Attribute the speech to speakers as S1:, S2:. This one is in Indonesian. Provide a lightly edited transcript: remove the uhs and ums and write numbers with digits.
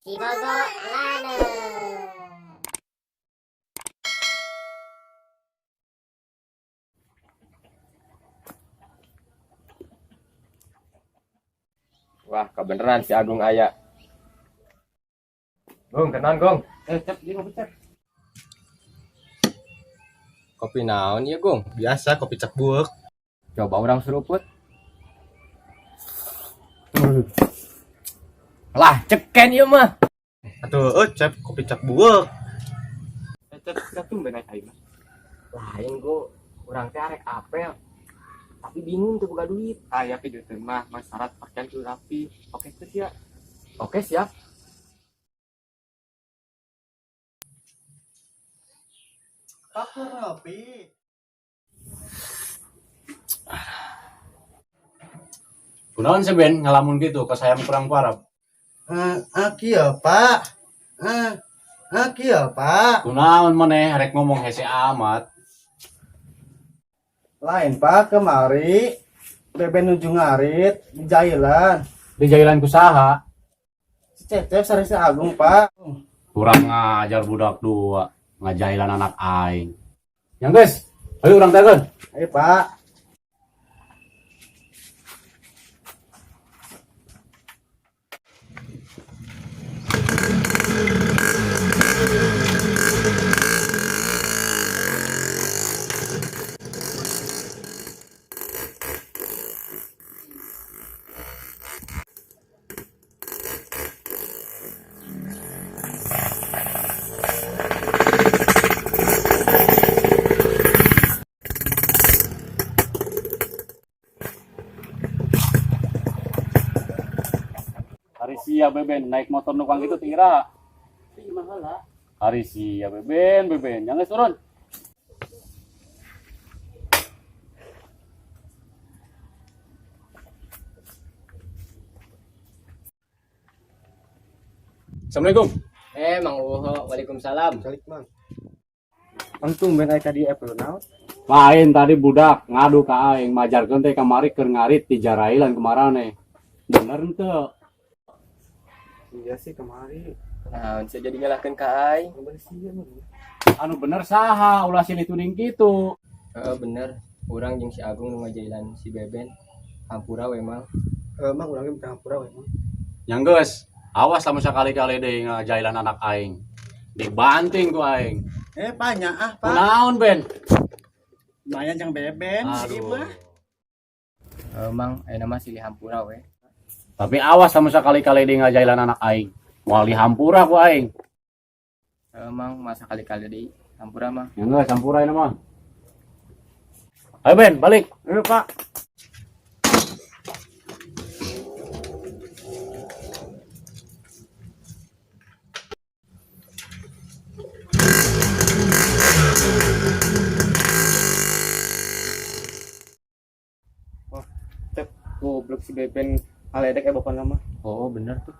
S1: Cibogo Lana.
S2: Wah, kebeneran si Agung aya. Gong, kenaon Gong?
S3: Cep, dia kopi cep.
S2: Kopi naon ya Gong?
S3: Biasa kopi cek buek.
S2: Coba orang seruput. Lah, ceken ieu mah.
S3: Atuh, cep kopi cek buek.
S2: Cep tuh bener aing mah. Lain Gong, urang teh arek apel. Tapi bingung tuh buka duit.
S4: Aya video teh mah syarat pakaian kudu rapi. Oke teh sia.
S2: Oke, siap.
S3: Pakai rapi.
S5: Kunaon sih Ben ngalamun gitu ke saya kurang parah.
S3: Aki ya Pak. Aki ya Pak.
S5: Kunaon maneh rek ngomong hese amat.
S3: Lain Pak kemari. Beben ujung ngarit di jailan.
S5: Di jailan ku saha?
S3: Si Cecep sari si Agung Pak.
S5: Kurang ngajar budak dua, ngajailan anak aing. Yang guys, ayo urang tegeun.
S3: Ayo Pak.
S5: Hari sia Beben naik motor nukang itu tira. Hari sia Beben, yang guys turun. Assalamualaikum.
S2: Mang Uho, waalaikumsalam.
S3: Salik Mang. Untung ben aya di Apple naon.
S5: Lain tadi budak ngadu ka aing majarkeun teh kamari keur ngarit di jarailan kemarane. Bener teu?
S3: Iya sih kemari.
S2: Nah, bisa jadi nyalahkeun ka aing.
S5: Anu bener saha ulah silih tuding kitu.
S2: Heeh, bener. Urang jeung si Agung nu ngajailan si Beben. Hampura we Mang.
S3: Mang urang ge campur we Mang.
S5: Yang geus, awas lamun sakali-kali deui ngajailan anak aing. Dibanting ku aing.
S3: Pak.
S5: Kunaon Ben?
S3: Lumayan yang Beben sih
S5: Aduh.
S3: mah.
S2: Mang, ayeuna mah silih hampura we.
S5: Tapi awas lamun sakali-kali deui ngajailan anak aing. Moal dihampura ku aing.
S2: Mang, masa kali-kali deui hampura mah.
S5: Yang geus hampura ieu mah. Ayo Ben, balik.
S3: Ayo Pak.
S4: Goblok si Beben aledek bapana mah.
S2: Oh, bener tuh.